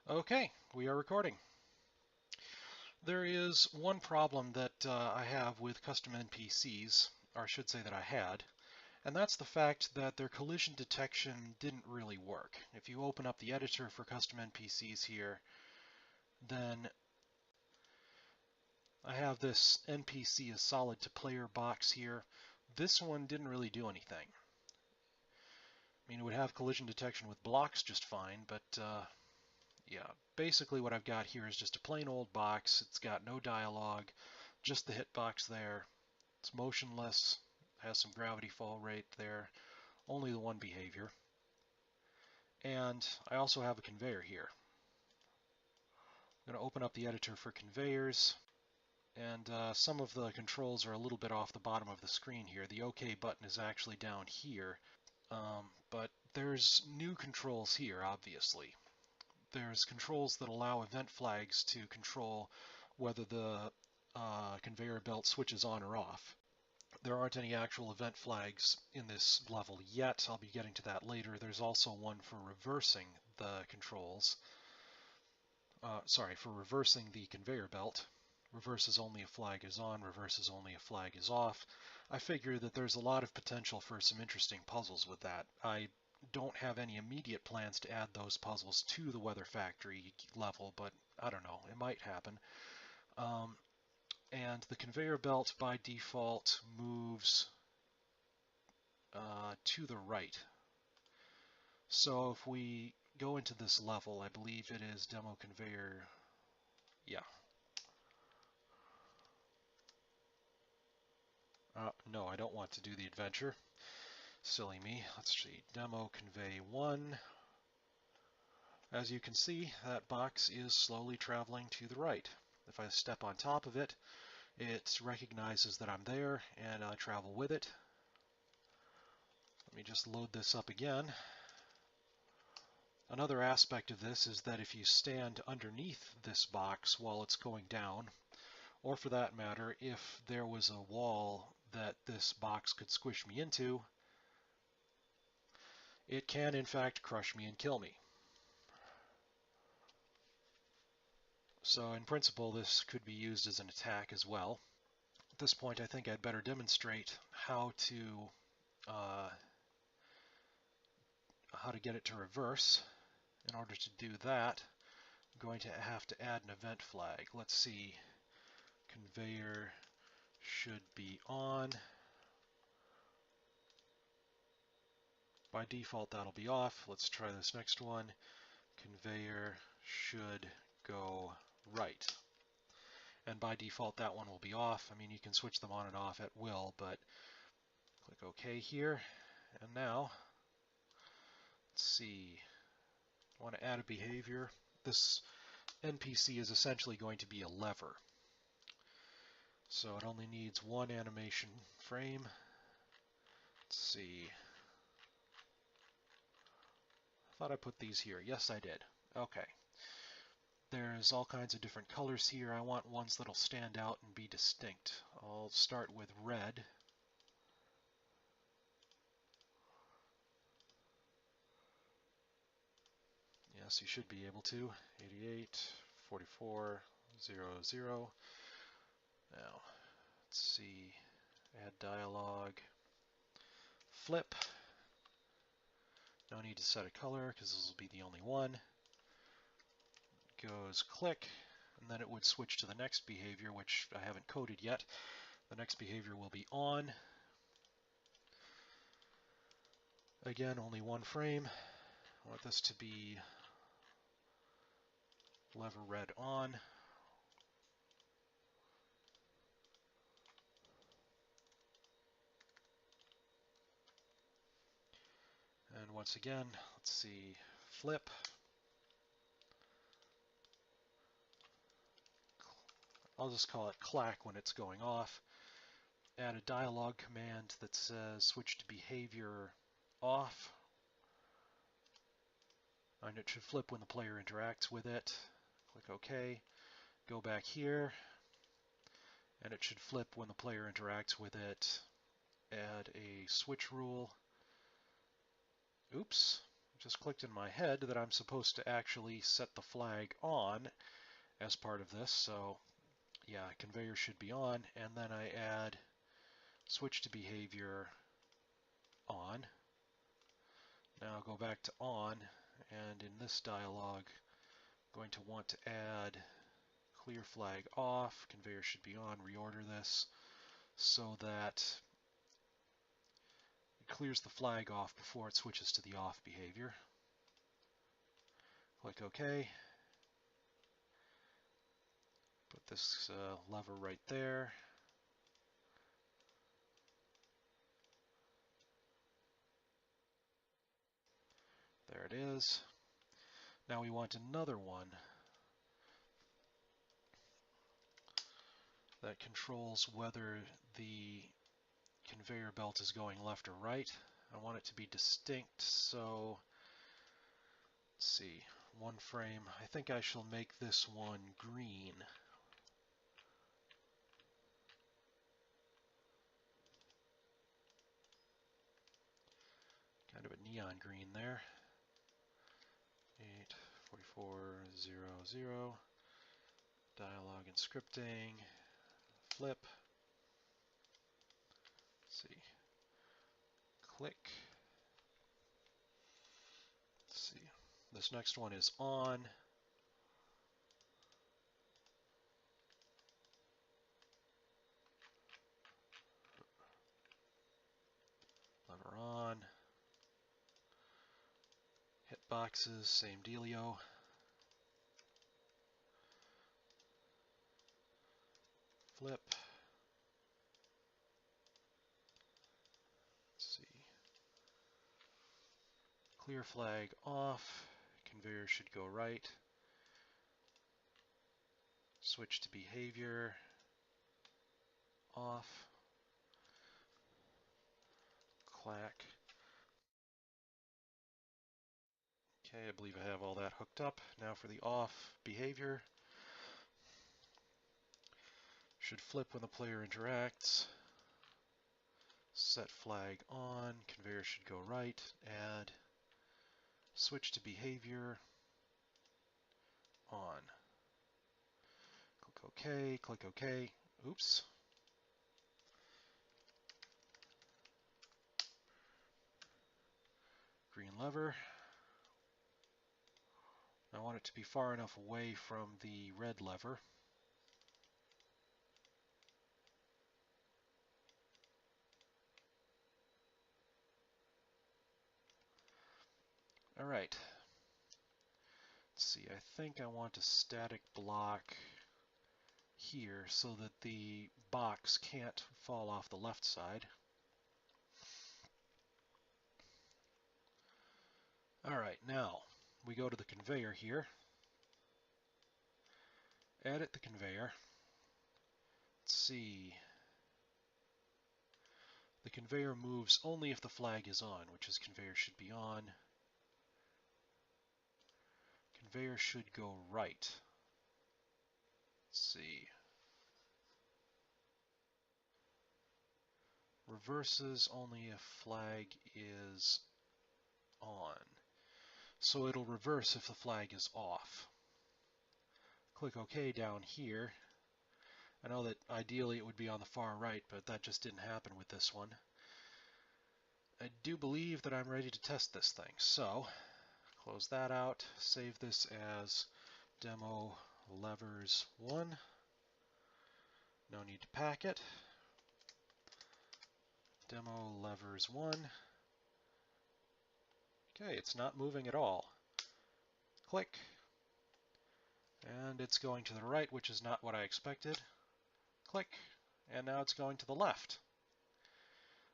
Okay, we are recording. There is one problem that I have with custom NPCs, or I should say that I had, and that's the fact that their collision detection didn't really work. If you open up the editor for custom NPCs here, then I have this NPC as solid to player box here. This one didn't really do anything. I mean, it would have collision detection with blocks just fine, but yeah, basically what I've got here is just a plain old box. It's got no dialogue, just the hitbox there. It's motionless, has some gravity fall rate there, only the one behavior. And I also have a conveyor here. I'm going to open up the editor for conveyors, and some of the controls are a little bit off the bottom of the screen here. The OK button is actually down here, but there's new controls here, obviously. There's controls that allow event flags to control whether the conveyor belt switches on or off. There aren't any actual event flags in this level yet. I'll be getting to that later. There's also one for reversing the controls. For reversing the conveyor belt. Reverses only if flag is on, reverses only if flag is off. I figure that there's a lot of potential for some interesting puzzles with that. I don't have any immediate plans to add those puzzles to the Weather Factory level, but I don't know, it might happen. And the conveyor belt by default moves to the right. So if we go into this level, I believe it is demo conveyor, yeah. No, I don't want to do the adventure. Silly me. Let's see, demo convey 1. As you can see, that box is slowly traveling to the right. If I step on top of it, it recognizes that I'm there, and I travel with it. Let me just load this up again. Another aspect of this is that if you stand underneath this box while it's going down, or for that matter, if there was a wall that this box could squish me into, it can in fact crush me and kill me. So in principle, this could be used as an attack as well. At this point, I think I'd better demonstrate how to get it to reverse. In order to do that, I'm going to have to add an event flag. Let's see, conveyor should be on. By default, that'll be off. Let's try this next one. Conveyor should go right. And by default, that one will be off. I mean, you can switch them on and off at will, but click OK here. And now, let's see, I want to add a behavior. This NPC is essentially going to be a lever. So it only needs one animation frame. Let's see. I thought I put these here. Yes, I did. Okay. There's all kinds of different colors here. I want ones that'll stand out and be distinct. I'll start with red. Yes, you should be able to. 88, 44, 0, 0. Now, let's see. Add dialogue. Flip. No need to set a color because this will be the only one. Goes click, and then it would switch to the next behavior, which I haven't coded yet. The next behavior will be on. Again, only one frame. I want this to be lever red on. And once again, let's see, flip. I'll just call it clack when it's going off. Add a dialog command that says switch to behavior off. And it should flip when the player interacts with it. Click OK. Go back here, and it should flip when the player interacts with it. Add a switch rule. Oops, just clicked in my head that I'm supposed to actually set the flag on as part of this. So yeah, conveyor should be on, and then I add switch to behavior on. Now I'll go back to on, and in this dialog, I'm going to want to add clear flag off, conveyor should be on, reorder this so that it clears the flag off before it switches to the off behavior. Click OK. Put this lever right there. There it is. Now we want another one that controls whether the conveyor belt is going left or right. I want it to be distinct, so let's see, one frame. I think I shall make this one green. Kind of a neon green there. 84400. Dialog and scripting. Flip. Let's see. Click. Let's see. This next one is on. Lever on. Hitboxes, same dealio. Flip. Let's see. Clear flag off. Conveyor should go right. Switch to behavior. Off. Clack. Okay, I believe I have all that hooked up. Now for the off behavior. Should flip when the player interacts. Set flag on. Conveyor should go right. Add. Switch to behavior. On. Click OK. Click OK. Oops. Green lever. I want it to be far enough away from the red lever. All right. Let's see, I think I want a static block here so that the box can't fall off the left side. All right, now we go to the conveyor here. Edit the conveyor. Let's see. The conveyor moves only if the flag is on, which is conveyor should be on. Conveyor should go right. Let's see. Reverses only if flag is on. So it'll reverse if the flag is off. Click OK down here. I know that ideally it would be on the far right, but that just didn't happen with this one. I do believe that I'm ready to test this thing. So, close that out, save this as demo levers 1. No need to pack it. Demo levers 1. Okay, it's not moving at all. Click. And it's going to the right, which is not what I expected. Click. And now it's going to the left.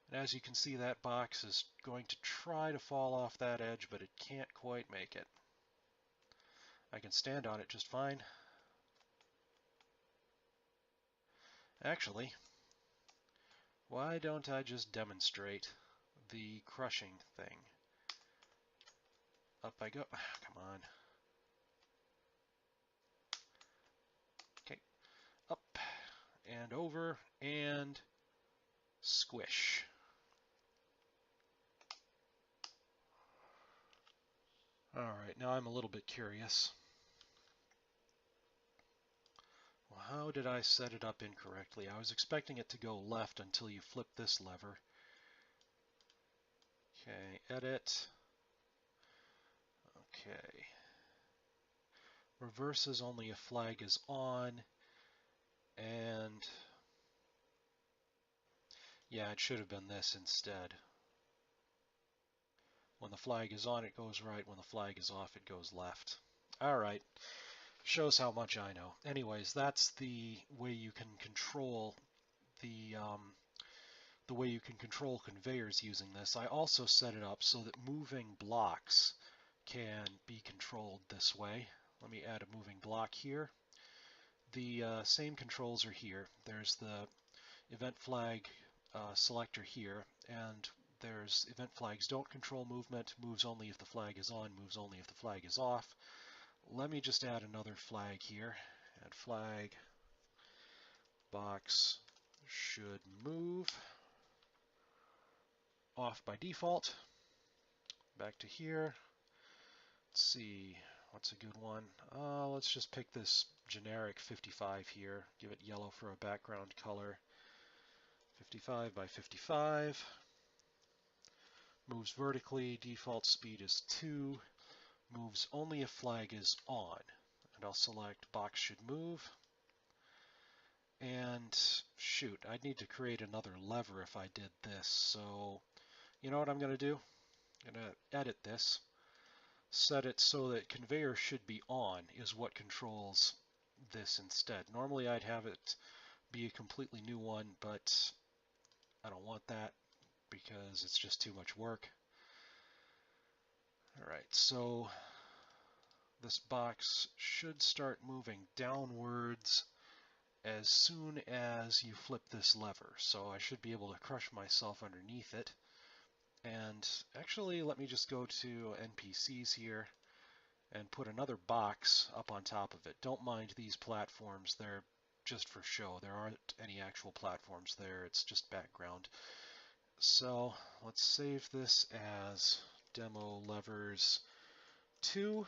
And as you can see, that box is going to try to fall off that edge, but it can't quite make it. I can stand on it just fine. Actually, why don't I just demonstrate the crushing thing? Up I go. Come on. Okay. Up and over and squish. Alright, now I'm a little bit curious. Well, how did I set it up incorrectly? I was expecting it to go left until you flip this lever. Okay, edit. Okay. Reverses only if flag is on, and yeah, it should have been this instead. When the flag is on, it goes right. When the flag is off, it goes left. Alright, shows how much I know. Anyways, that's the way you can control the conveyors using this. I also set it up so that moving blocks can be controlled this way. Let me add a moving block here. The same controls are here. There's the event flag selector here, and there's event flags don't control movement, moves only if the flag is on, moves only if the flag is off. Let me just add another flag here. Add flag, box should move, off by default. Back to here. Let's see, what's a good one? Let's just pick this generic 55 here. Give it yellow for a background color. 55 by 55. Moves vertically, default speed is 2. Moves only if flag is on. And I'll select box should move. And shoot, I'd need to create another lever if I did this. So, you know what I'm going to do? I'm going to edit this. Set it so that conveyor should be on is what controls this instead. Normally I'd have it be a completely new one, but I don't want that because it's just too much work. Alright, so this box should start moving downwards as soon as you flip this lever. So I should be able to crush myself underneath it. And actually, let me just go to NPCs here and put another box up on top of it. Don't mind these platforms, they're just for show. There aren't any actual platforms there, it's just background. So let's save this as demo levers 2.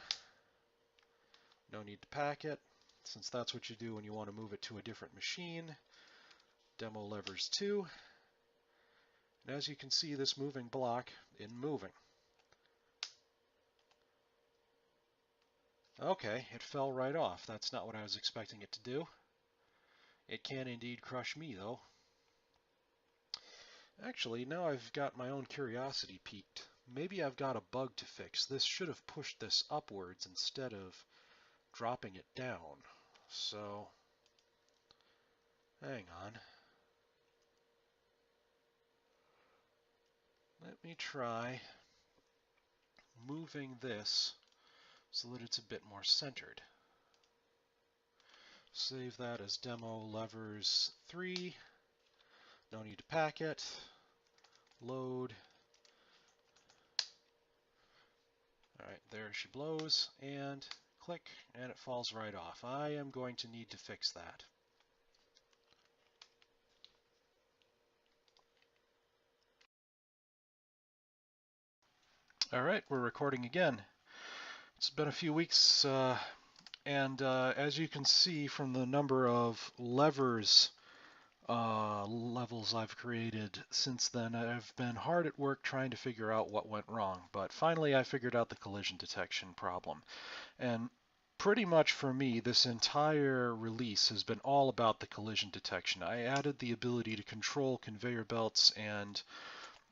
No need to pack it, since that's what you do when you want to move it to a different machine. Demo levers 2. And as you can see, this moving block isn't moving. Okay, it fell right off. That's not what I was expecting it to do. It can indeed crush me, though. Actually, now I've got my own curiosity piqued. Maybe I've got a bug to fix. This should have pushed this upwards instead of dropping it down. So, hang on. Let me try moving this so that it's a bit more centered. Save that as demo levers 3. No need to pack it. Load. Alright, there she blows, and click, and it falls right off. I am going to need to fix that. Alright, we're recording again. It's been a few weeks, and as you can see from the number of levers levels I've created since then, I've been hard at work trying to figure out what went wrong, but finally I figured out the collision detection problem. And pretty much for me, this entire release has been all about the collision detection. I added the ability to control conveyor belts and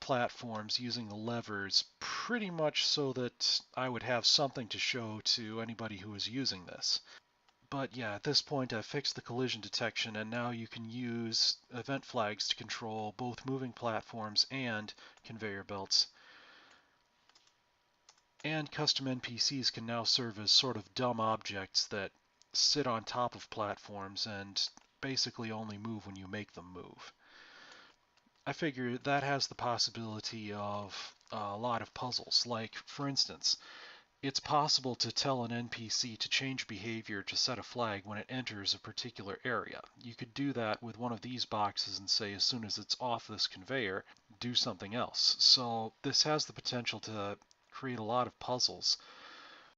platforms using the levers pretty much so that I would have something to show to anybody who is using this. But yeah, at this point I've fixed the collision detection, and now you can use event flags to control both moving platforms and conveyor belts. And custom NPCs can now serve as sort of dumb objects that sit on top of platforms and basically only move when you make them move. I figure that has the possibility of a lot of puzzles. Like, for instance, it's possible to tell an NPC to change behavior to set a flag when it enters a particular area. You could do that with one of these boxes and say, as soon as it's off this conveyor, do something else. So this has the potential to create a lot of puzzles.